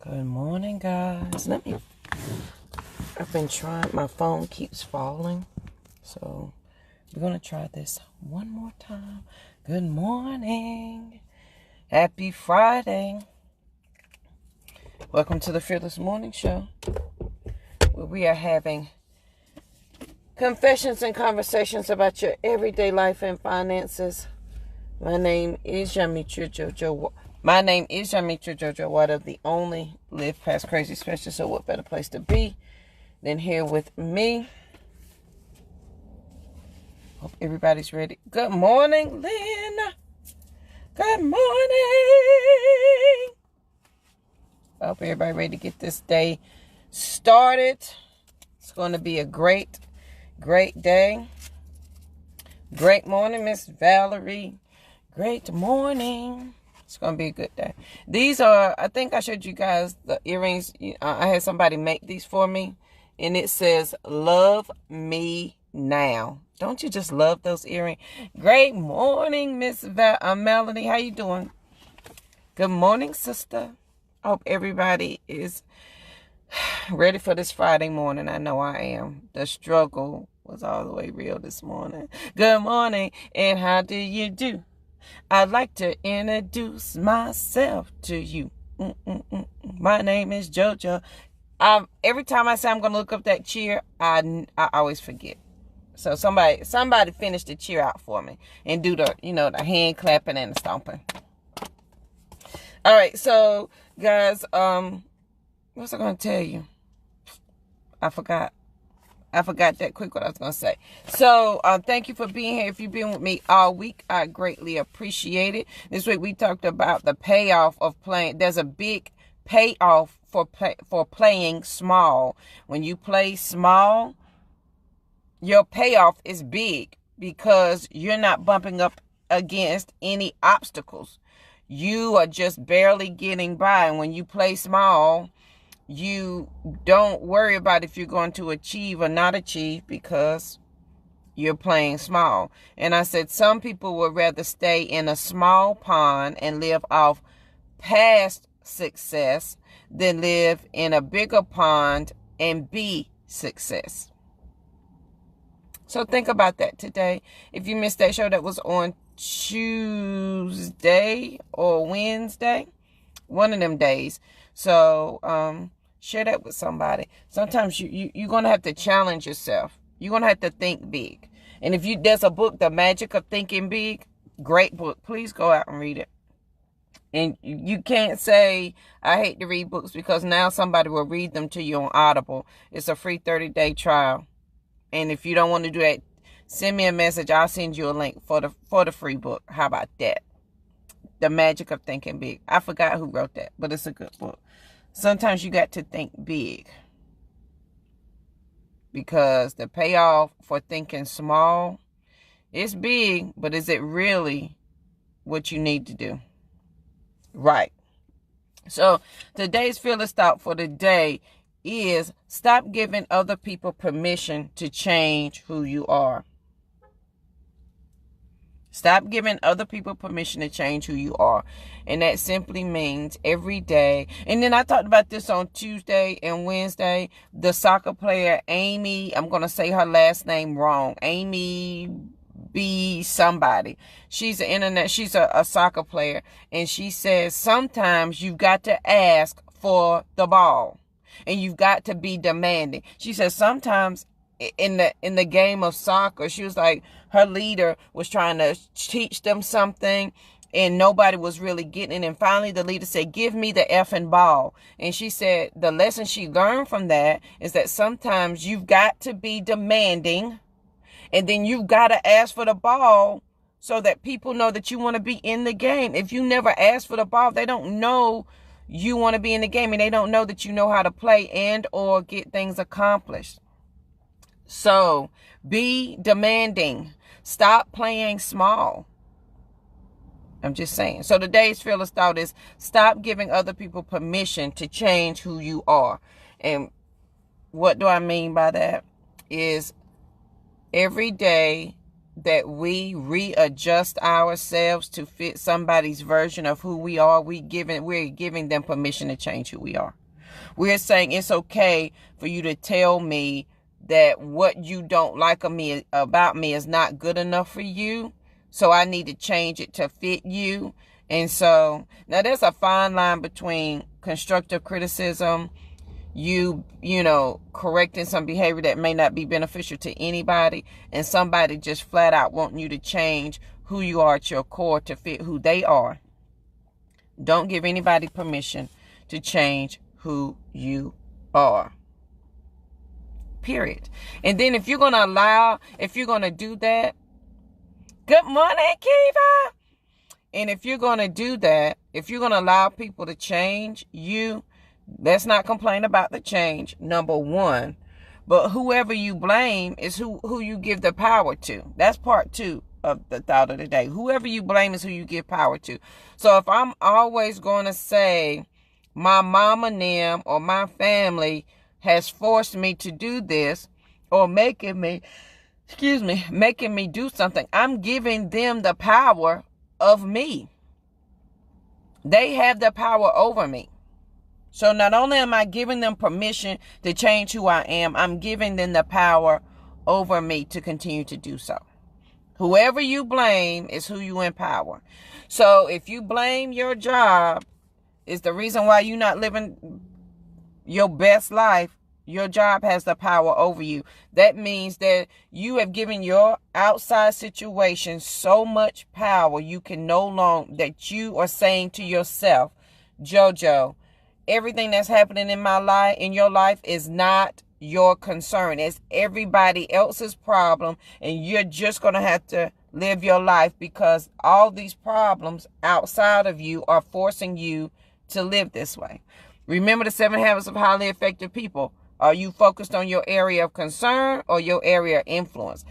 Good morning, guys. I've been trying, my phone keeps falling. So we're going to try this one more time. Good morning. Happy Friday. Welcome to the Fearless Morning Show, where we are having confessions and conversations about your everyday life and finances. My name is Yamitra Jojo. Water, the only Live Past Crazy specialist. So what better place to be than here with me? Hope everybody's ready. Good morning, Lynn. Good morning. I hope everybody ready to get this day started. It's going to be a great day. Great morning, Miss Valerie. Great morning. It's going to be a good day. These are, I think I showed you guys the earrings. I had somebody make these for me. And it says, love me now. Don't you just love those earrings? Great morning, Miss Melanie. How you doing? Good morning, sister. I hope everybody is ready for this Friday morning. I know I am. The struggle was all the way real this morning. Good morning, and how do you do? I'd like to introduce myself to you. My name is JoJo. Every time I say I'm going to look up that cheer, I always forget. So somebody finish the cheer out for me and do the the hand clapping and the stomping. All right, so guys, what was I going to tell you? I forgot that quick what I was going to say. So, thank you for being here. If you've been with me all week, I greatly appreciate it. This week we talked about the payoff of playing. There's a big payoff for playing small. When you play small, your payoff is big because you're not bumping up against any obstacles. You are just barely getting by. And when you play small, you don't worry about if you're going to achieve or not achieve because you're playing small. And I said some people would rather stay in a small pond and live off past success than live in a bigger pond and be success. So think about that today. If you missed that show, that was on Tuesday or Wednesday, one of them days. So, share that with somebody. Sometimes you're going to have to challenge yourself. You're going to have to think big. And if there's a book, The Magic of Thinking Big, great book. Please go out and read it. And you can't say, I hate to read books, because now somebody will read them to you on Audible. It's a free 30-day trial. And if you don't want to do that, send me a message. I'll send you a link for the free book. How about that? The Magic of Thinking Big. I forgot who wrote that, but it's a good book. Sometimes you got to think big, because the payoff for thinking small is big, but is it really what you need to do? Right. So today's fearless thought for the day is stop giving other people permission to change who you are. Stop giving other people permission to change who you are. And that simply means every day. And then I talked about this on Tuesday and Wednesday. The soccer player, Amy, I'm going to say her last name wrong. Amy B. somebody. She's a soccer player. And she says sometimes you've got to ask for the ball. And you've got to be demanding. She says sometimes in the game of soccer, she was like, her leader was trying to teach them something and nobody was really getting it. And finally the leader said, give me the effing ball. And she said the lesson she learned from that is that sometimes you've got to be demanding, and then you've got to ask for the ball so that people know that you want to be in the game. If you never ask for the ball, they don't know you want to be in the game, and they don't know that you know how to play and or get things accomplished. So be demanding. Stop playing small. I'm just saying. So today's fearless thought is stop giving other people permission to change who you are. And what do I mean by that? Is every day that we readjust ourselves to fit somebody's version of who we are, we're giving them permission to change who we are. We're saying it's okay for you to tell me that what you don't like about me is not good enough for you, so I need to change it to fit you. And so now there's a fine line between constructive criticism, you know, correcting some behavior that may not be beneficial to anybody, and somebody just flat out wanting you to change who you are at your core to fit who they are. Don't give anybody permission to change who you are. Period. And then if you're going to do that, good morning, Kiva. And if you're going to do that, if you're going to allow people to change you, let's not complain about the change, number one. But whoever you blame is who you give the power to. That's part two of the thought of the day. Whoever you blame is who you give power to. So if I'm always going to say my mama and them or my family has forced me to do this, or making me do something, I'm giving them the power of me. They have the power over me. So not only am I giving them permission to change who I am, I'm giving them the power over me to continue to do so. Whoever you blame is who you empower. So if you blame your job is the reason why you're not living your best life, your job has the power over you. That means that you have given your outside situation so much power that you are saying to yourself, JoJo, everything that's happening in your life is not your concern. It's everybody else's problem, and you're just going to have to live your life because all these problems outside of you are forcing you to live this way. Remember the 7 habits of highly effective people. Are you focused on your area of concern or your area of influence?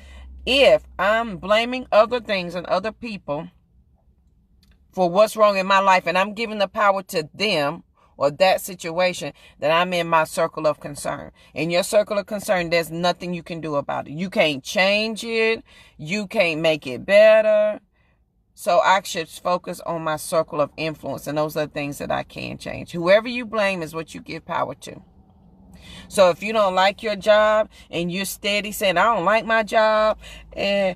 If I'm blaming other things and other people for what's wrong in my life, and I'm giving the power to them or that situation, then I'm in my circle of concern. In your circle of concern, there's nothing you can do about it. You can't change it. You can't make it better. So I should focus on my circle of influence, and those are the things that I can change. Whoever you blame is what you give power to. So if you don't like your job and you're steady saying, I don't like my job and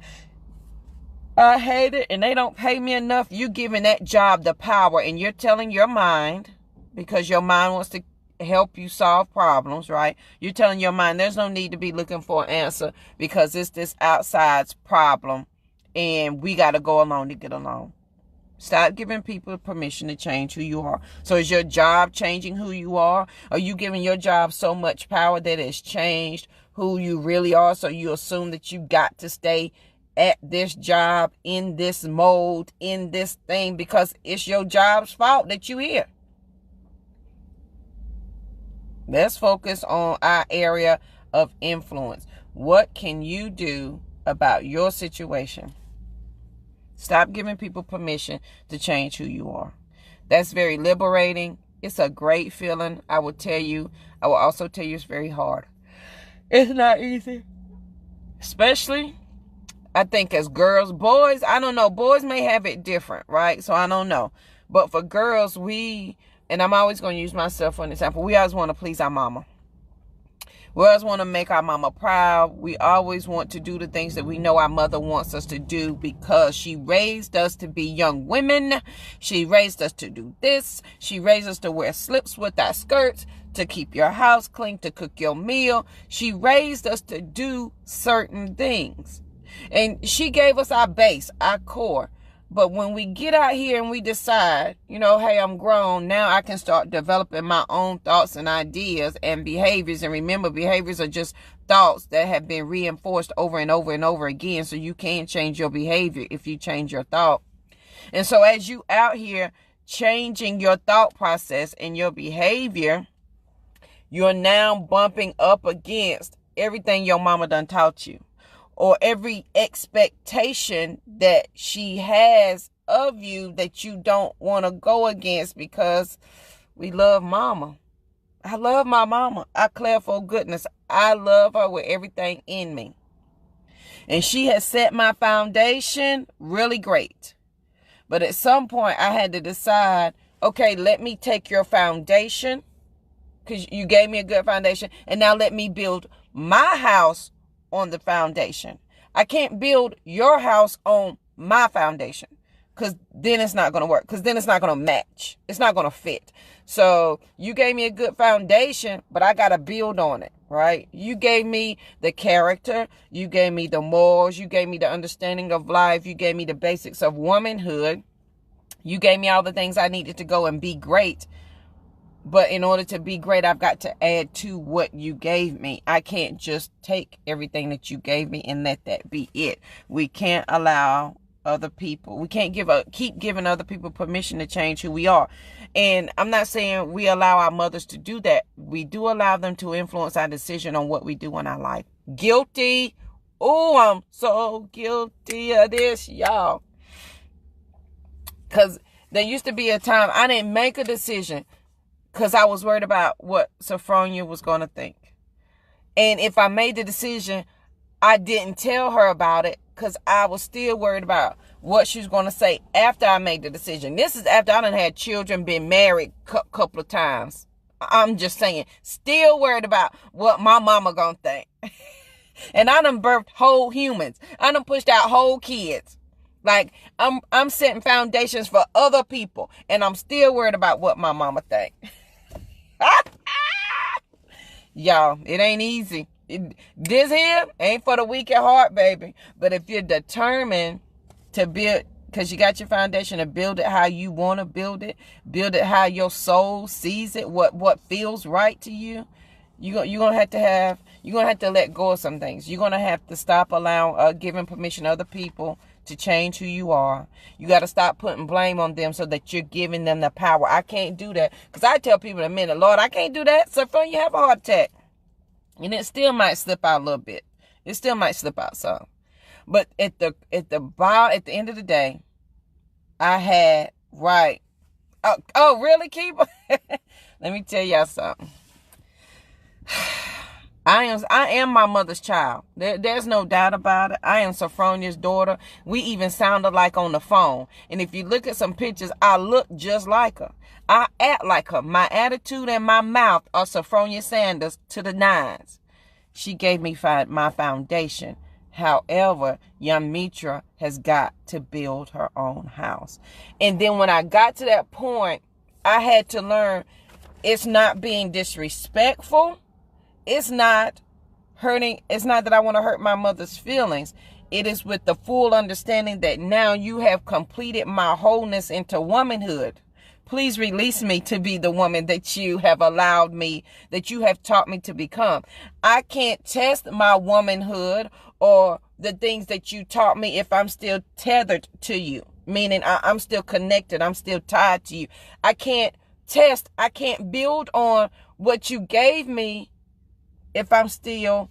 I hate it and they don't pay me enough, you're giving that job the power, and you're telling your mind, because your mind wants to help you solve problems, right? You're telling your mind there's no need to be looking for an answer because it's this outside's problem and we got to go along to get along. Stop giving people permission to change who you are. So is your job changing who you are? Are you giving your job so much power that it's changed who you really are? So you assume that you got to stay at this job, in this mode, in this thing, because it's your job's fault that you're here. Let's focus on our area of influence. What can you do about your situation? Stop giving people permission to change who you are. That's very liberating. It's a great feeling. I will also tell you it's very hard. It's not easy. Especially, I think as girls, boys, I don't know. Boys may have it different, right? So I don't know. But for girls, and I'm always going to use myself for an example, we always want to please our mama. We always want to make our mama proud. We always want to do the things that we know our mother wants us to do because she raised us to be young women. She raised us to do this. She raised us to wear slips with our skirts, to keep your house clean, to cook your meal. She raised us to do certain things. And she gave us our base, our core. But when we get out here and we decide, hey, I'm grown, now I can start developing my own thoughts and ideas and behaviors. And remember, behaviors are just thoughts that have been reinforced over and over and over again. So you can change your behavior if you change your thought. And so as you out here changing your thought process and your behavior, you're now bumping up against everything your mama done taught you, or every expectation that she has of you that you don't want to go against, because we love mama. I love my mama. I declare for goodness, I love her with everything in me. And she has set my foundation really great. But at some point, I had to decide, okay, let me take your foundation, because you gave me a good foundation, and now let me build my house on the foundation. I can't build your house on my foundation, because then it's not going to work, because then it's not going to match. It's not going to fit. So you gave me a good foundation, but I got to build on it, right? You gave me the character. You gave me the morals. You gave me the understanding of life. You gave me the basics of womanhood. You gave me all the things I needed to go and be great. But in order to be great, I've got to add to what you gave me. I can't just take everything that you gave me and let that be it. We can't allow other people. We can't keep giving other people permission to change who we are. And I'm not saying we allow our mothers to do that. We do allow them to influence our decision on what we do in our life. Guilty. Oh, I'm so guilty of this, y'all. Because there used to be a time I didn't make a decision because I was worried about what Sophronia was going to think. And if I made the decision, I didn't tell her about it because I was still worried about what she was going to say after I made the decision. This is after I done had children, been married a couple of times. I'm just saying, still worried about what my mama going to think. And I done birthed whole humans. I done pushed out whole kids. Like, I'm setting foundations for other people, and I'm still worried about what my mama think. Y'all, it ain't easy. This here ain't for the weak at heart, baby. But if you're determined to build, because you got your foundation, to build it how you want to build it how your soul sees it, what feels right to you, you're gonna have to let go of some things. You're gonna have to stop allowing giving permission to other people to change who you are. You got to stop putting blame on them so that you're giving them the power. I can't do that, because I tell people in a minute, Lord, I can't do that. So fun, you have a heart attack, and it still might slip out a little bit. It still might slip out some. But at the end of the day, I had right. Oh, really, Keeper? Let me tell y'all something. I am my mother's child. There's no doubt about it. I am Sophronia's daughter. We even sounded like on the phone. And if you look at some pictures, I look just like her. I act like her. My attitude and my mouth are Sophronia Sanders to the nines. She gave me my foundation. However, young Mitra has got to build her own house. And then when I got to that point, I had to learn it's not being disrespectful. It's not hurting. It's not that I want to hurt my mother's feelings. It is with the full understanding that now you have completed my wholeness into womanhood. Please release me to be the woman that you have allowed me, that you have taught me to become. I can't test my womanhood or the things that you taught me if I'm still tethered to you, meaning I'm still connected. I'm still tied to you. I can't build on what you gave me if I'm still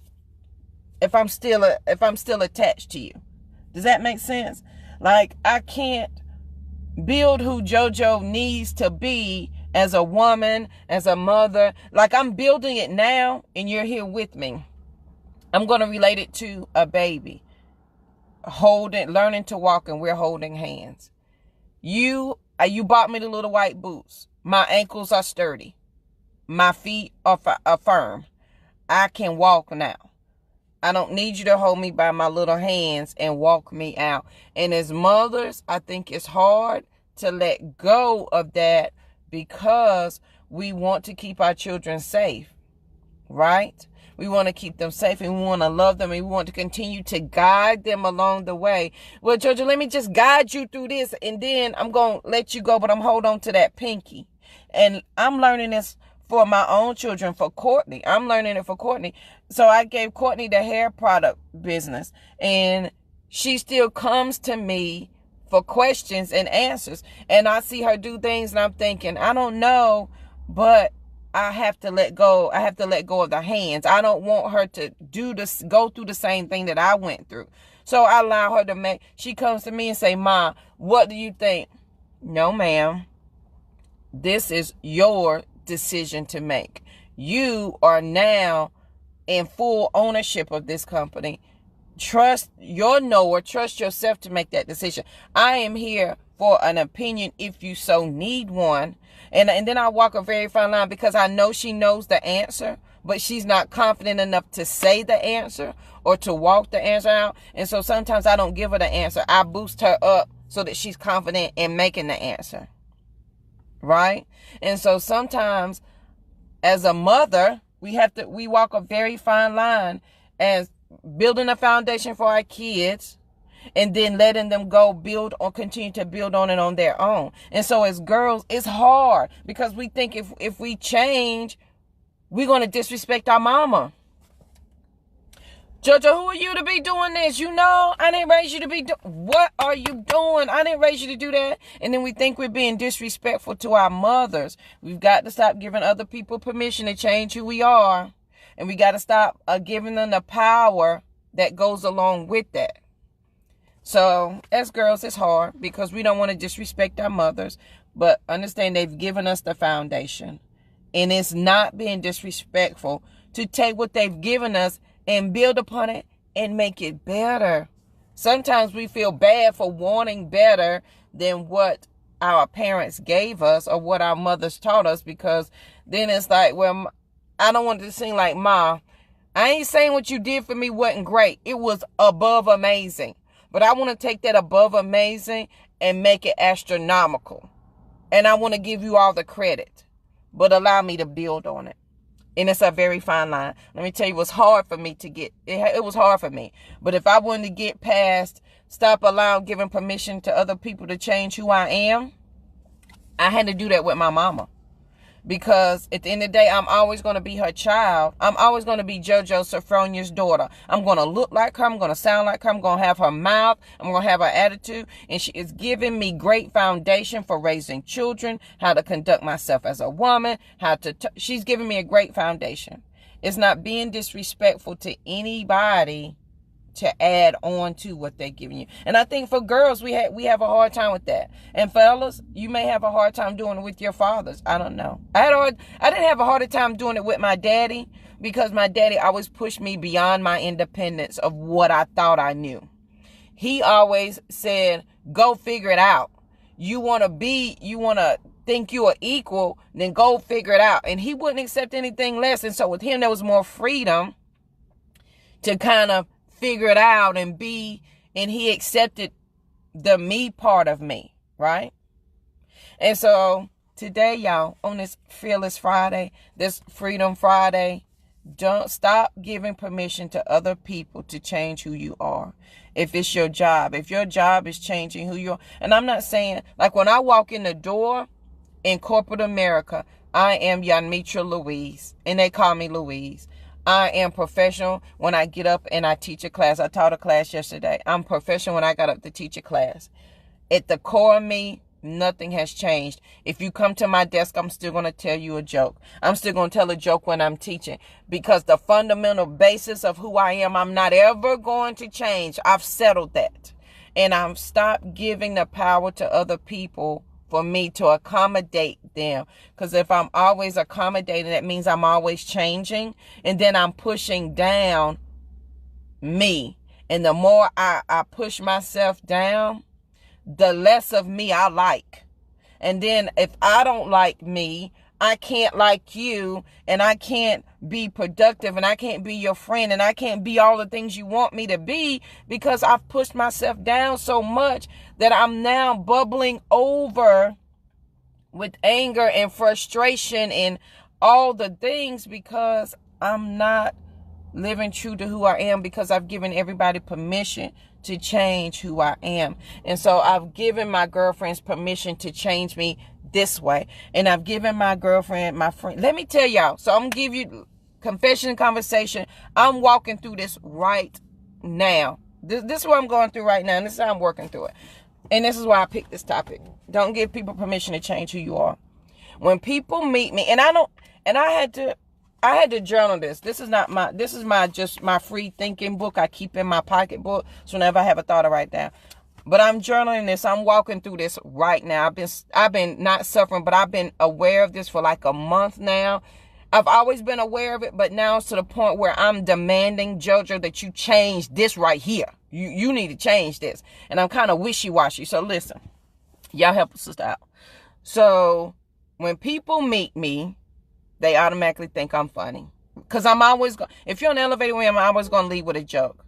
attached to you. Does that make sense? Like, I can't build who JoJo needs to be as a woman, as a mother. Like, I'm building it now, and you're here with me. I'm going to relate it to a baby learning to walk, and we're holding hands. You bought me the little white boots. My ankles are sturdy. My feet are firm. I can walk now. I don't need you to hold me by my little hands and walk me out. And as mothers, I think it's hard to let go of that because we want to keep our children safe, right? We want to keep them safe, and we want to love them, and we want to continue to guide them along the way. Well, Georgia, let me just guide you through this, and then I'm going to let you go, but I'm holding on to that pinky. And I'm learning this for my own children, for Courtney. I'm learning it for Courtney. So I gave Courtney the hair product business, and she still comes to me for questions and answers. And I see her do things, and I'm thinking, I don't know, but I have to let go. I have to let go of the hands. I don't want her to go through the same thing that I went through. So I allow her to she comes to me and say, Ma, what do you think? No, ma'am. This is your decision to make. You are now in full ownership of this company. trust your knower, trust yourself to make that decision. I am here for an opinion if you so need one. And then I walk a very fine line, because I know she knows the answer, but she's not confident enough to say the answer or to walk the answer out. And so sometimes I don't give her the answer. I boost her up so that she's confident in making the answer. Right? And so sometimes as a mother, we walk a very fine line as building a foundation for our kids, and then letting them go build or continue to build on it on their own. And so as girls, it's hard, because we think if we change, we're going to disrespect our mama. Jojo, who are you to be doing this? You know, I didn't raise you to be what are you doing? I didn't raise you to do that. And then we think we're being disrespectful to our mothers. We've got to stop giving other people permission to change who we are. And we got to stop giving them the power that goes along with that. So as girls, it's hard because we don't want to disrespect our mothers, but understand they've given us the foundation. And it's not being disrespectful to take what they've given us and build upon it and make it better. Sometimes we feel bad for wanting better than what our parents gave us or what our mothers taught us, because then it's like, well, I don't want it to seem like, Ma, I ain't saying what you did for me wasn't great. It was above amazing. But I want to take that above amazing and make it astronomical. And I want to give you all the credit, but allow me to build on it. And it's a very fine line. Let me tell you, it was hard for me to get. It was hard for me. But if I wanted to get past, stop allowing, giving permission to other people to change who I am, I had to do that with my mama. Because at the end of the day, I'm always going to be her child. I'm always going to be JoJo Sophronia's daughter. I'm going to look like her. I'm going to sound like her. I'm going to have her mouth. I'm going to have her attitude. And she is giving me great foundation for raising children, how to conduct myself as a woman, she's giving me a great foundation. It's not being disrespectful to anybody to add on to what they're giving you. And I think for girls, we have a hard time with that. And fellas, you may have a hard time doing it with your fathers. I don't know. I didn't have a harder time doing it with my daddy, because my daddy always pushed me beyond my independence of what I thought I knew. He always said, go figure it out. You want to think you are equal, then go figure it out. And he wouldn't accept anything less. And so with him, there was more freedom to kind of figure it out and he accepted the me part of me, right? And so today, y'all, on this Fearless Friday, this Freedom Friday, don't stop giving permission to other people to change who you are. If it's your job, if your job is changing who you are, and I'm not saying, like when I walk in the door in corporate America, I am Yanmitra Louise, and they call me Louise. I am professional when I get up and I teach a class. I taught a class yesterday. I'm professional when I got up to teach a class. At the core of me, nothing has changed. If you come to my desk, I'm still going to tell you a joke. I'm still going to tell a joke when I'm teaching, because the fundamental basis of who I am, I'm not ever going to change. I've settled that. And I've stopped giving the power to other people for me to accommodate them. Because if I'm always accommodating, that means I'm always changing. And then I'm pushing down me. And the more I push myself down, the less of me I like. And then if I don't like me, I can't like you, and I can't be productive, and I can't be your friend, and I can't be all the things you want me to be, because I've pushed myself down so much that I'm now bubbling over with anger and frustration and all the things, because I'm not living true to who I am, because I've given everybody permission to change who I am. And so I've given my girlfriends permission to change me this way. And I've given my girlfriend, my friend. Let me tell y'all. So I'm going to give you confession and conversation. I'm walking through this right now. This is what I'm going through right now. And this is how I'm working through it. And this is why I picked this topic. Don't give people permission to change who you are. When people meet me, and I had to journal this. This is my free thinking book I keep in my pocketbook. So whenever I have a thought, I write down. But I'm journaling this. I'm walking through this right now. I've been not suffering, but I've been aware of this for like a month now. I've always been aware of it, but now it's to the point where I'm demanding, JoJo, that you change this right here. You need to change this. And I'm kind of wishy-washy. So listen, y'all help a sister out. So when people meet me, they automatically think I'm funny. Because I'm always going, if you're on the elevator with me, I'm always going to leave with a joke.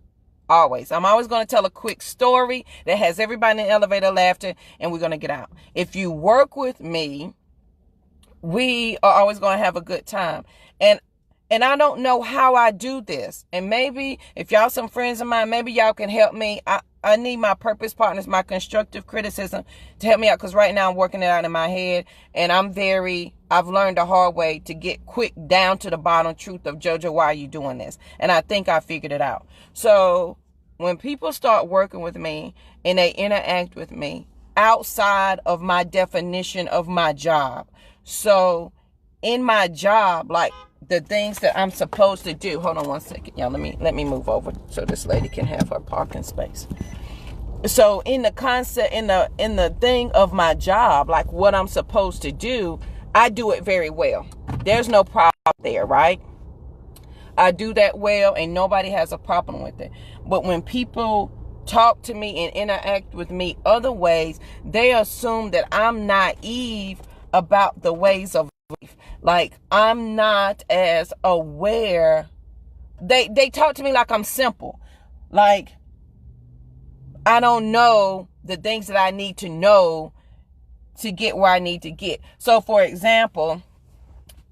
Always. I'm always going to tell a quick story that has everybody in the elevator laughing, and we're going to get out. If you work with me, we are always going to have a good time. And I don't know how I do this. And maybe if y'all some friends of mine, maybe y'all can help me. I need my purpose partners, my constructive criticism to help me out. Because right now I'm working it out in my head. And I've learned the hard way to get quick down to the bottom truth of, JoJo, why are you doing this? And I think I figured it out. So when people start working with me and they interact with me outside of my definition of my job. So in my job, like the things that I'm supposed to do. Hold on one second, y'all. Let me move over so this lady can have her parking space. So in the concept, in the thing of my job, like what I'm supposed to do, I do it very well. There's no problem there, right? I do that well, and nobody has a problem with it. But when people talk to me and interact with me other ways, they assume that I'm naive about the ways of life. Like I'm not as aware. They talk to me like I'm simple. Like I don't know the things that I need to know to get where I need to get. So for example,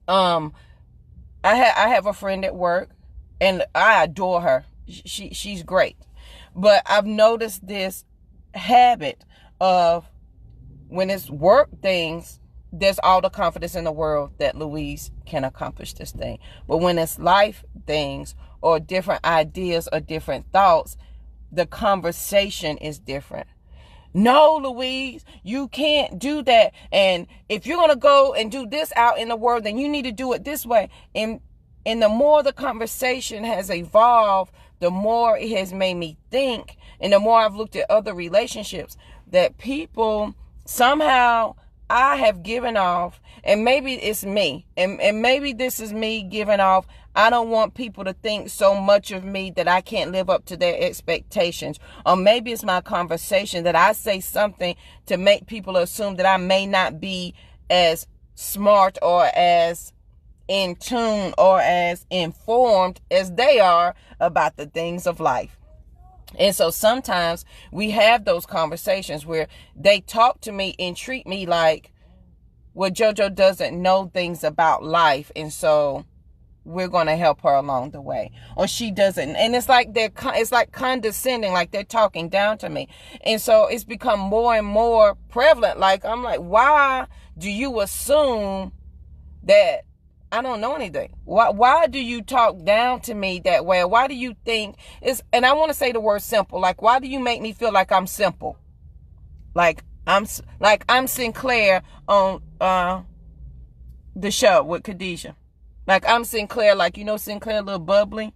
I have a friend at work and I adore her. She's great. But I've noticed this habit of when it's work things, there's all the confidence in the world that Louise can accomplish this thing. But when it's life things or different ideas or different thoughts, the conversation is different. No, Louise, you can't do that. And if you're going to go and do this out in the world, then you need to do it this way. And the more the conversation has evolved, the more it has made me think. And the more I've looked at other relationships, that people somehow I have given off, and maybe it's me, and maybe this is me giving off, I don't want people to think so much of me that I can't live up to their expectations. Or maybe it's my conversation that I say something to make people assume that I may not be as smart or as in tune or as informed as they are about the things of life. And so sometimes we have those conversations where they talk to me and treat me like, well, JoJo doesn't know things about life, and so we're going to help her along the way. Or she doesn't. And it's like it's like condescending, like they're talking down to me. And so it's become more and more prevalent. Like, I'm like, why do you assume that I don't know anything? Why do you talk down to me that way? Why do you think it's, and I want to say the word simple. Like, why do you make me feel like I'm simple? Like I'm Sinclair on the show with Khadijah. Like I'm Sinclair, like, you know, Sinclair, a little bubbly.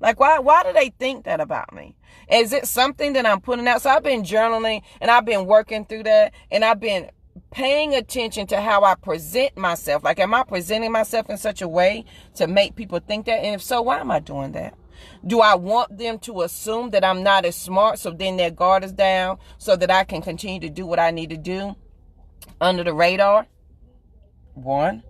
Like, why do they think that about me? Is it something that I'm putting out? So I've been journaling and I've been working through that, and I've been paying attention to how I present myself. Like, am I presenting myself in such a way to make people think that? And if so, why am I doing that? Do I want them to assume that I'm not as smart, so then their guard is down, so that I can continue to do what I need to do under the radar? One.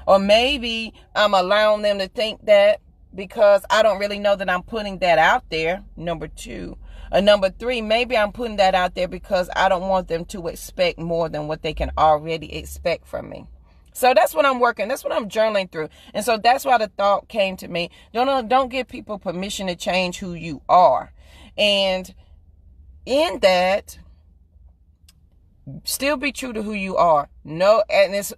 Or maybe I'm allowing them to think that because I don't really know that I'm putting that out there. Number two. Or number three, maybe I'm putting that out there because I don't want them to expect more than what they can already expect from me. So that's what I'm working. That's what I'm journaling through. And so that's why the thought came to me. Don't give people permission to change who you are. And in that, still be true to who you are. No, and it's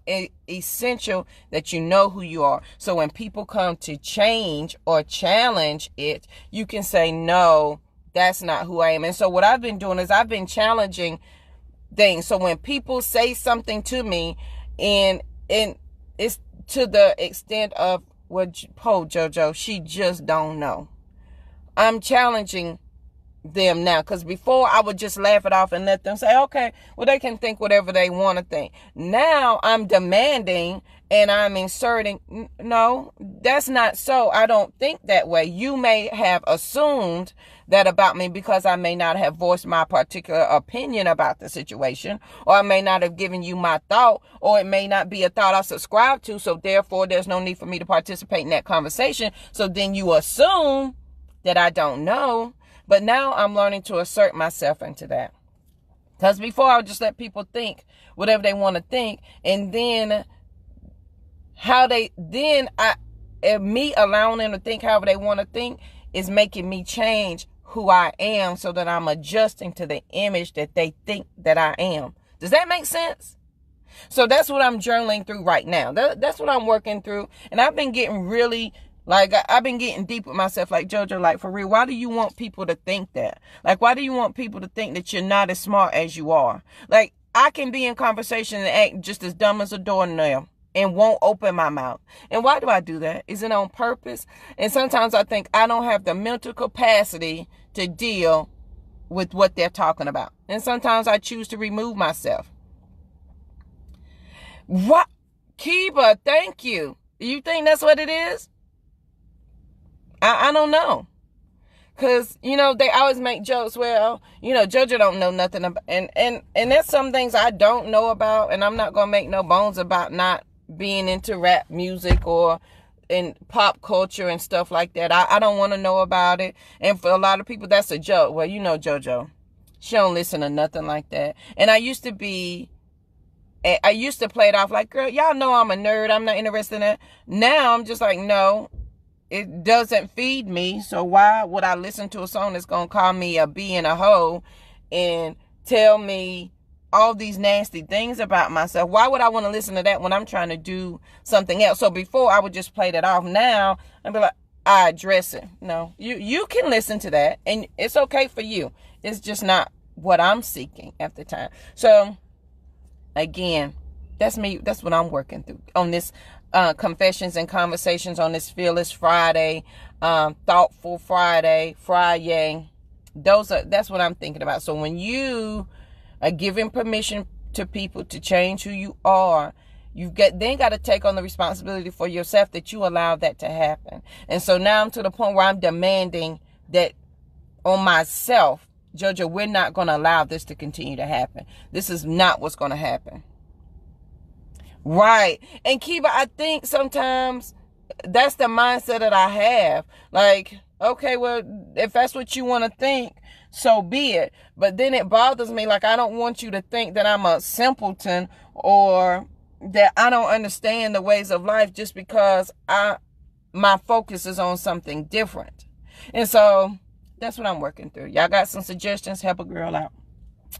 essential that you know who you are. So when people come to change or challenge it, you can say, no, that's not who I am. And so what I've been doing is I've been challenging things. So when people say something to me and it's to the extent of, well, JoJo, she just don't know. I'm challenging them now, because before I would just laugh it off and let them say, okay, well, they can think whatever they want to think. Now I'm demanding and I'm inserting, no, that's not so. I don't think that way. You may have assumed that about me because I may not have voiced my particular opinion about the situation, or I may not have given you my thought, or it may not be a thought I subscribe to, so therefore there's no need for me to participate in that conversation. So then you assume that I don't know. But now I'm learning to assert myself into that. Because before I would just let people think whatever they want to think. And then me allowing them to think however they want to think is making me change who I am, so that I'm adjusting to the image that they think that I am. Does that make sense? So that's what I'm journaling through right now. That's what I'm working through. And I've been getting really, like, I've been getting deep with myself, like, JoJo, like, for real, why do you want people to think that? Like, why do you want people to think that you're not as smart as you are? Like, I can be in conversation and act just as dumb as a doornail and won't open my mouth. And why do I do that? Is it on purpose? And sometimes I think I don't have the mental capacity to deal with what they're talking about. And sometimes I choose to remove myself. What? Kiba, thank you. You think that's what it is? I don't know. Because, they always make jokes. Well, JoJo don't know nothing about. And there's some things I don't know about. And I'm not going to make no bones about not being into rap music or in pop culture and stuff like that. I don't want to know about it. And for a lot of people, that's a joke. Well, JoJo, she don't listen to nothing like that. And I used to play it off like, girl, y'all know I'm a nerd. I'm not interested in that. Now I'm just like, no. It doesn't feed me, so why would I listen to a song that's going to call me a bee and a hoe and tell me all these nasty things about myself? Why would I want to listen to that when I'm trying to do something else? So before, I would just play that off. Now, I'd be like, I address it. No, you can listen to that, and it's okay for you. It's just not what I'm seeking at the time. So, again, that's me. That's what I'm working through on this Confessions and Conversations on this Fearless Friday, Thoughtful Friday. That's what I'm thinking about. So when you are giving permission to people to change who you are, you've got to take on the responsibility for yourself that you allow that to happen. And so now I'm to the point where I'm demanding that on myself, JoJo, we're not going to allow this to continue to happen. This is not what's going to happen. Right. And Kiba, I think sometimes that's the mindset that I have. Like, okay, well, if that's what you want to think, so be it. But then it bothers me. Like, I don't want you to think that I'm a simpleton or that I don't understand the ways of life just because my focus is on something different. And so that's what I'm working through. Y'all got some suggestions? Help a girl out.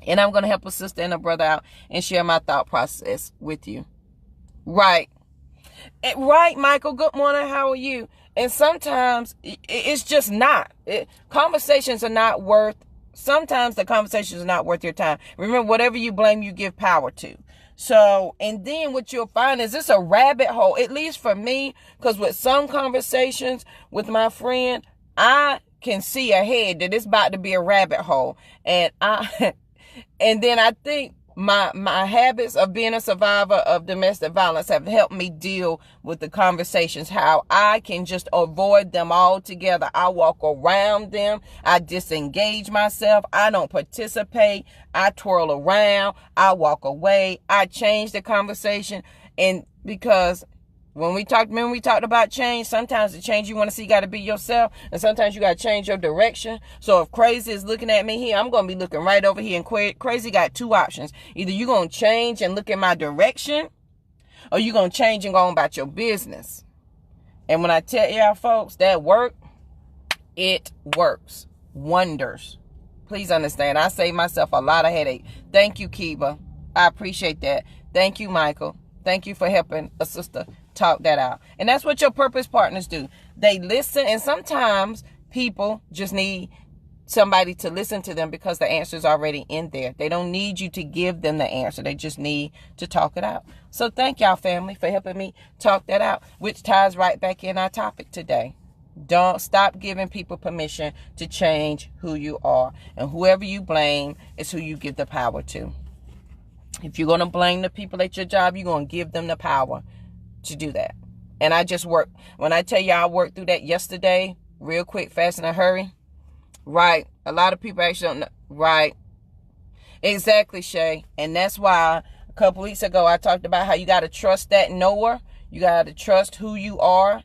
And I'm going to help a sister and a brother out and share my thought process with you. Right. Right, Michael. Good morning. How are you? And sometimes it's just not. Conversations are not worth. Sometimes the conversations are not worth your time. Remember, whatever you blame, you give power to. So, and then what you'll find is it's a rabbit hole, at least for me, because with some conversations with my friend, I can see ahead that it's about to be a rabbit hole. And then I think my habits of being a survivor of domestic violence have helped me deal with the conversations, how I can just avoid them altogether. I walk around them. I disengage myself. I don't participate. I twirl around. I walk away. I change the conversation. And because when we talked about change, sometimes the change you want to see got to be yourself, and sometimes you got to change your direction. So if Crazy is looking at me here, I'm going to be looking right over here, and Crazy got two options. Either you're going to change and look in my direction, or you're going to change and go on about your business. And when I tell y'all folks that it works wonders. Please understand, I save myself a lot of headache. Thank you, Kiba. I appreciate that. Thank you, Michael. Thank you for helping a sister talk that out. And that's what your purpose partners do. They listen, and sometimes people just need somebody to listen to them because the answer is already in there. They don't need you to give them the answer. They just need to talk it out. So thank y'all, family, for helping me talk that out, which ties right back in our topic today. Don't stop giving people permission to change who you are. And whoever you blame is who you give the power to. If you're going to blame the people at your job, you're going to give them the power to do that. And I just worked. When I tell you I worked through that yesterday, real quick, fast, in a hurry. Right. A lot of people actually don't know. Right. Exactly, Shay. And that's why a couple weeks ago I talked about how you got to trust that knower. You got to trust who you are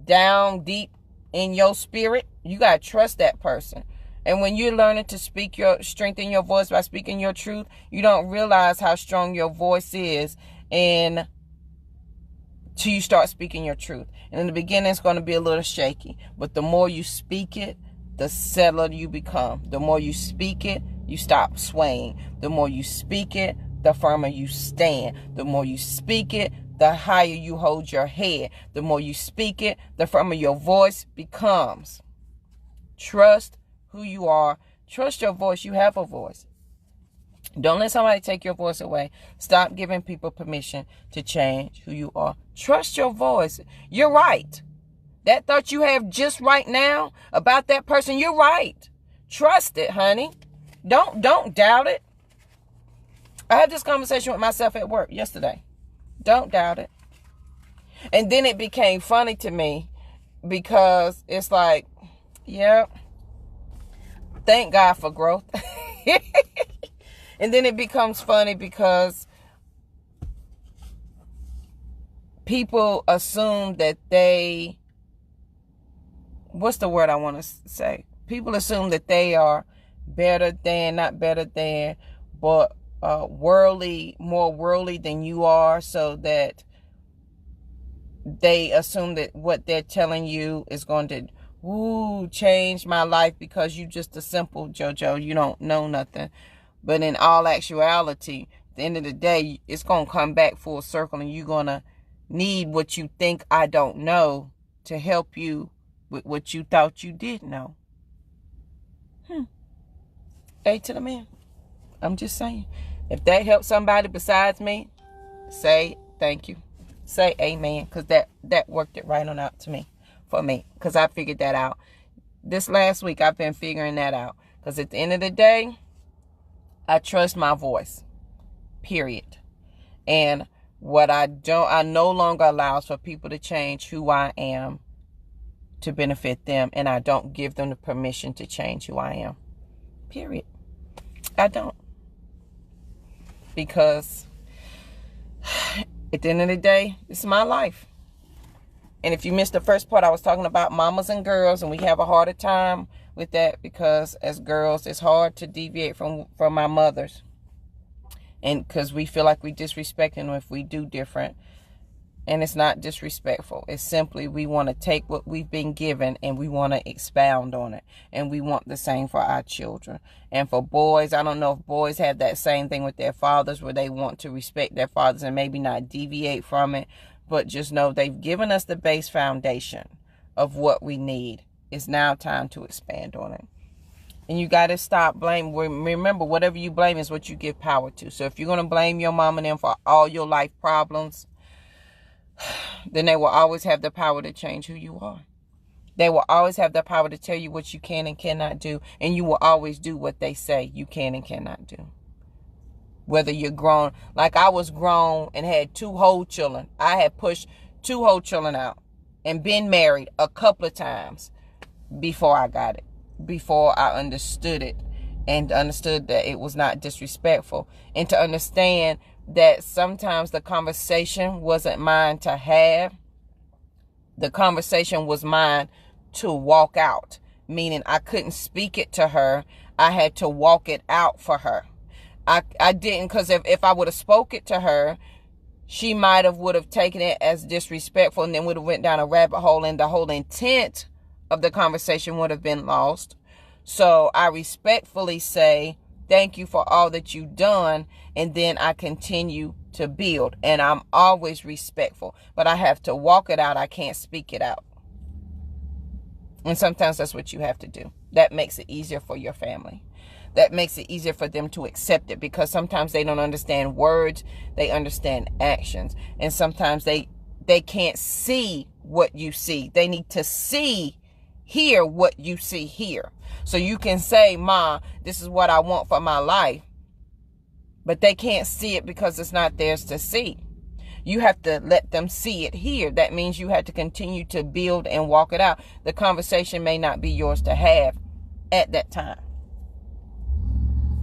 down deep in your spirit. You got to trust that person. And when you're learning to strengthen your voice by speaking your truth, you don't realize how strong your voice is until you start speaking your truth. And in the beginning, it's going to be a little shaky. But the more you speak it, the settler you become. The more you speak it, you stop swaying. The more you speak it, the firmer you stand. The more you speak it, the higher you hold your head. The more you speak it, the firmer your voice becomes. Trust who you are. Trust your voice. You have a voice. Don't let somebody take your voice away. Stop giving people permission to change who you are. Trust your voice. You're right. That thought you have just right now about that person, you're right. Trust it, honey. Don't doubt it. I had this conversation with myself at work yesterday. Don't doubt it. And then it became funny to me because it's like, yeah, thank God for growth. And then it becomes funny because people assume that what's the word I want to say? People assume that they are better than, not better than, but more worldly than you are, so that they assume that what they're telling you is going to change my life because you just a simple JoJo. You don't know nothing. But in all actuality, at the end of the day, it's going to come back full circle, and you're going to need what you think I don't know to help you with what you thought you did know. A to the man. I'm just saying. If that helps somebody besides me, say thank you. Say amen, because that worked it right on out for me, because I figured that out. This last week, I've been figuring that out, because at the end of the day, I trust my voice, period. And what I no longer allows for people to change who I am to benefit them, and I don't give them the permission to change who I am, period. I don't. Because at the end of the day, it's my life. And if you missed the first part, I was talking about mamas and girls, and we have a harder time with that because as girls, it's hard to deviate from our mothers. And because we feel like we disrespect them if we do different. And it's not disrespectful. It's simply we want to take what we've been given and we want to expound on it. And we want the same for our children. And for boys, I don't know if boys have that same thing with their fathers where they want to respect their fathers and maybe not deviate from it. But just know they've given us the base foundation of what we need. It's now time to expand on it. And you got to stop blaming. Remember, whatever you blame is what you give power to. So if you're going to blame your mom and them for all your life problems, then they will always have the power to change who you are. They will always have the power to tell you what you can and cannot do. And you will always do what they say you can and cannot do. Whether you're grown. Like I was grown and had 2 whole children. I had pushed 2 whole children out. And been married a couple of times before I got it. Before I understood it. And understood that it was not disrespectful. And to understand that sometimes the conversation wasn't mine to have. The conversation was mine to walk out. Meaning I couldn't speak it to her. I had to walk it out for her. I didn't, because if I would have spoke it to her, she would have taken it as disrespectful and then would have went down a rabbit hole, and the whole intent of the conversation would have been lost. So I respectfully say, thank you for all that you've done. And then I continue to build. And I'm always respectful. But I have to walk it out. I can't speak it out. And sometimes that's what you have to do. That makes it easier for your family. That makes it easier for them to accept it. Because sometimes they don't understand words. They understand actions. And sometimes they can't see what you see. They need to hear what you see here. So you can say, Ma, this is what I want for my life. But they can't see it because it's not theirs to see. You have to let them see it here. That means you have to continue to build and walk it out. The conversation may not be yours to have at that time.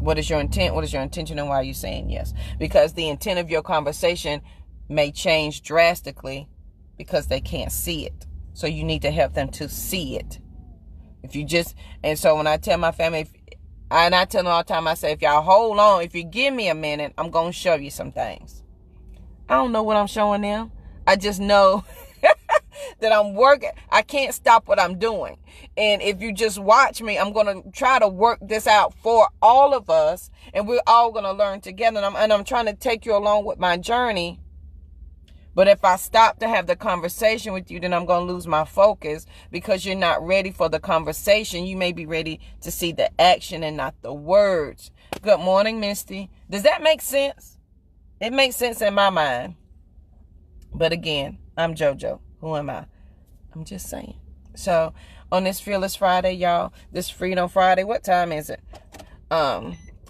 What is your intent? What is your intention, and why are you saying yes? Because the intent of your conversation may change drastically because they can't see it. So you need to help them to see it. And so when I tell my family, and I tell them all the time, I say, if y'all hold on, if you give me a minute, I'm going to show you some things. I don't know what I'm showing them. I just know that I'm working. I can't stop what I'm doing. And if you just watch me, I'm going to try to work this out for all of us. And we're all going to learn together. And I'm trying to take you along with my journey. But if I stop to have the conversation with you, then I'm going to lose my focus because you're not ready for the conversation. You may be ready to see the action and not the words. Good morning, Misty. Does that make sense? It makes sense in my mind. But again, I'm JoJo. Who am I? I'm just saying. So on this Fearless Friday, y'all, this Freedom Friday, what time is it?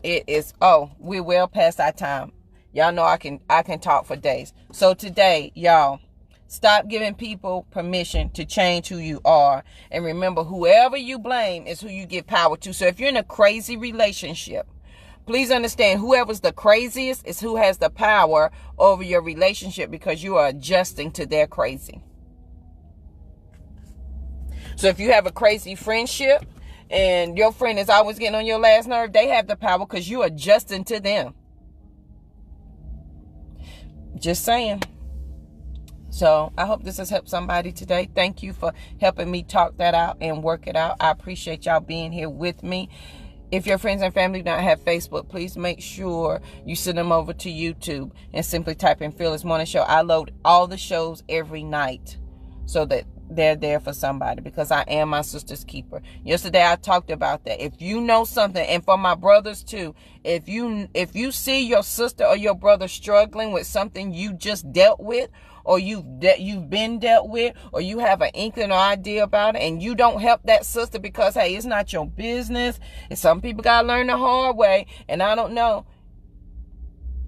It is, we're well past our time. Y'all know I can talk for days. So today, y'all, stop giving people permission to change who you are. And remember, whoever you blame is who you give power to. So if you're in a crazy relationship, please understand, whoever's the craziest is who has the power over your relationship because you are adjusting to their crazy. So if you have a crazy friendship and your friend is always getting on your last nerve, they have the power because you're adjusting to them. Just saying. So I hope this has helped somebody today. Thank you for helping me talk that out and work it out. I appreciate y'all being here with me. If your friends and family don't have Facebook, please make sure you send them over to YouTube and simply type in Fearless Morning Show. I load all the shows every night so that they're there for somebody because I am my sister's keeper. Yesterday I talked about that. If you know something, and for my brothers too, if you see your sister or your brother struggling with something you just dealt with, or you've been dealt with, or you have an inkling or idea about it, and you don't help that sister because, hey, it's not your business, and some people got to learn the hard way, and I don't know.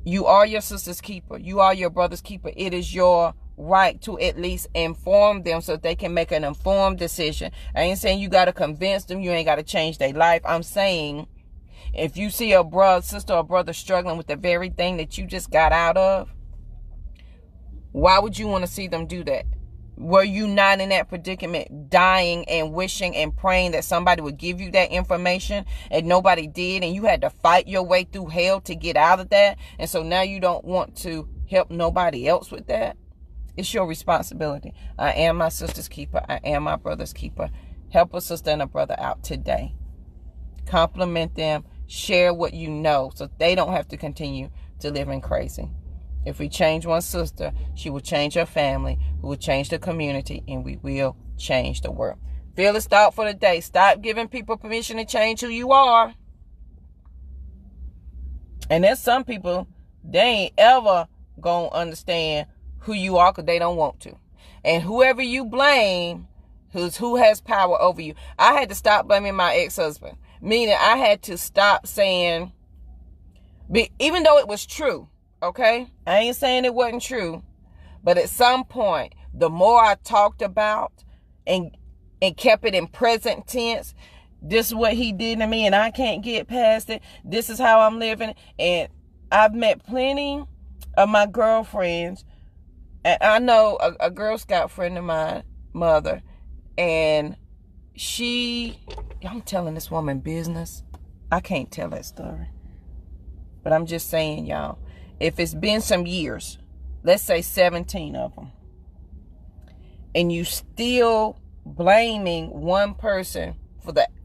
You are your sister's keeper. You are your brother's keeper. It is your right to at least inform them so they can make an informed decision. I ain't saying you got to convince them. You ain't got to change their life. I'm saying if you see a brother, sister, or brother struggling with the very thing that you just got out of, why would you want to see them do that? Were you not in that predicament, dying and wishing and praying that somebody would give you that information, and nobody did, and you had to fight your way through hell to get out of that, and so now you don't want to help nobody else with that? It's your responsibility. I am my sister's keeper. I am my brother's keeper. Help a sister and a brother out today. Compliment them. Share what you know so they don't have to continue to live in crazy. If we change one sister, she will change her family, who will change the community, and we will change the world. Fearless thought for the day. Stop giving people permission to change who you are. And there's some people, they ain't ever gonna understand who you are because they don't want to. And whoever you blame, who has power over you. I had to stop blaming my ex-husband. Meaning I had to stop saying, even though it was true, okay? I ain't saying it wasn't true. But at some point, the more I talked about and kept it in present tense, this is what he did to me and I can't get past it. This is how I'm living. And I've met plenty of my girlfriends. And I know a Girl Scout friend of mine, mother, and I'm telling this woman business. I can't tell that story. But I'm just saying, y'all, if it's been some years, let's say 17 of them, and you still blaming one person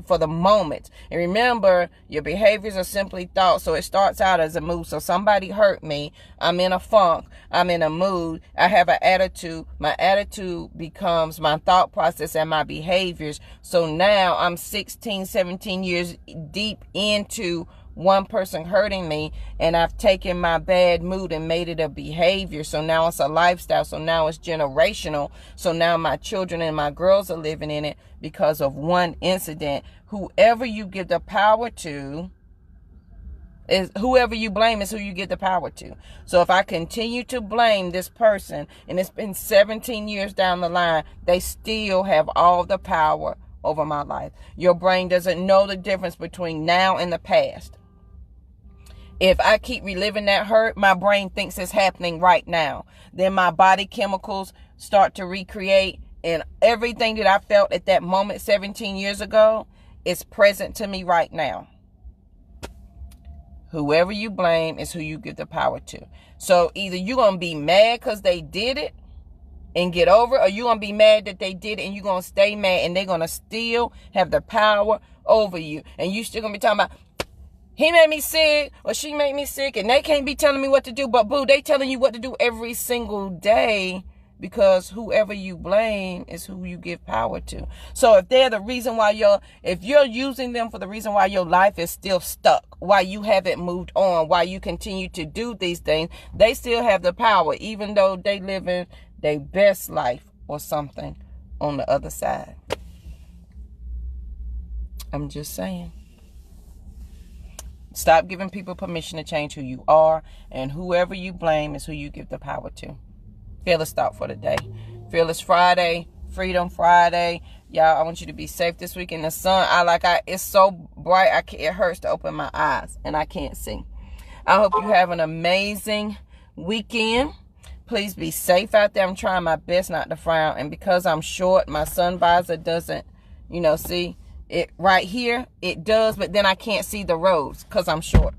for the moment. And remember, your behaviors are simply thoughts. So it starts out as a mood. So somebody hurt me. I'm in a funk. I'm in a mood. I have an attitude. My attitude becomes my thought process and my behaviors. So now I'm 16, 17 years deep into one person hurting me, and I've taken my bad mood and made it a behavior. So now it's a lifestyle. So now it's generational. So now my children and my girls are living in it because of one incident. Whoever you give the power to, whoever you blame is who you give the power to. So if I continue to blame this person, and it's been 17 years down the line, they still have all the power over my life. Your brain doesn't know the difference between now and the past. If I keep reliving that hurt, my brain thinks it's happening right now. Then my body chemicals start to recreate, and everything that I felt at that moment 17 years ago is present to me right now. Whoever you blame is who you give the power to. So either you're going to be mad because they did it and get over it, or you're going to be mad that they did it and you're going to stay mad, and they're going to still have the power over you. And you still going to be talking about, he made me sick or she made me sick, and they can't be telling me what to do. But boo, they telling you what to do every single day, because whoever you blame is who you give power to. So if they're the reason why if you're using them for the reason why your life is still stuck, why you haven't moved on, why you continue to do these things, they still have the power, even though they live in their best life or something on the other side. I'm just saying. Stop giving people permission to change who you are, and whoever you blame is who you give the power to. Fearless thought for the day. Fearless Friday, Freedom Friday. Y'all, I want you to be safe this week in the sun. It's so bright, it hurts to open my eyes and I can't see. I hope you have an amazing weekend. Please be safe out there. I'm trying my best not to frown. And because I'm short, my sun visor doesn't, see it right here. It does, but then I can't see the roads because I'm short.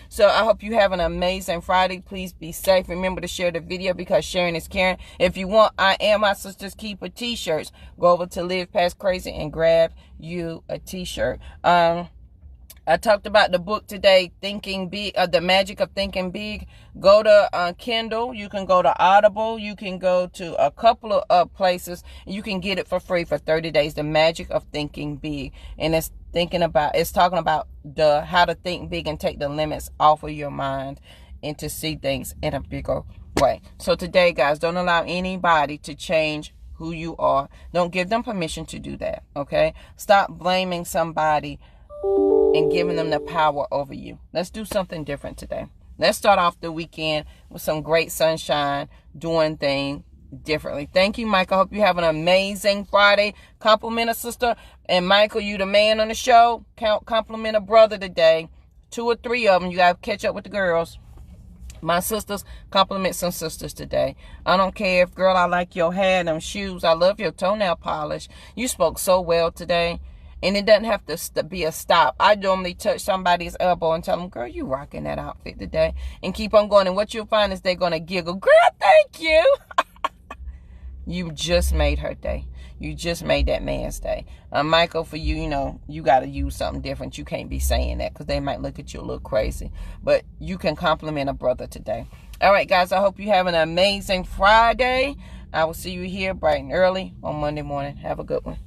So I hope you have an amazing Friday. Please be safe. Remember to share the video, because sharing is caring. If you want I Am My Sister's Keeper t-shirts, go over to Live Past Crazy and grab you a t-shirt. I talked about the book today, Thinking Big, The Magic of Thinking Big. Go to Kindle. You can go to Audible. You can go to a couple of places. You can get it for free for 30 days. The Magic of Thinking Big. And it's talking about how to think big and take the limits off of your mind and to see things in a bigger way. So today, guys, don't allow anybody to change who you are. Don't give them permission to do that, okay? Stop blaming somebody and giving them the power over you. Let's do something different today. Let's start off the weekend with some great sunshine, doing things differently. Thank you, Michael. I hope you have an amazing Friday. Compliment a sister. And Michael, you the man on the show. Compliment a brother today. 2 or 3 of them. You got to catch up with the girls. My sisters, compliment some sisters today. I don't care if, girl, I like your hair and them shoes. I love your toenail polish. You spoke so well today. And it doesn't have to be a stop. I normally touch somebody's elbow and tell them, girl, you rocking that outfit today. And keep on going. And what you'll find is they're going to giggle. Girl, thank you. You just made her day. You just made that man's day. Michael, for you, you got to use something different. You can't be saying that because they might look at you a little crazy. But you can compliment a brother today. All right, guys, I hope you have an amazing Friday. I will see you here bright and early on Monday morning. Have a good one.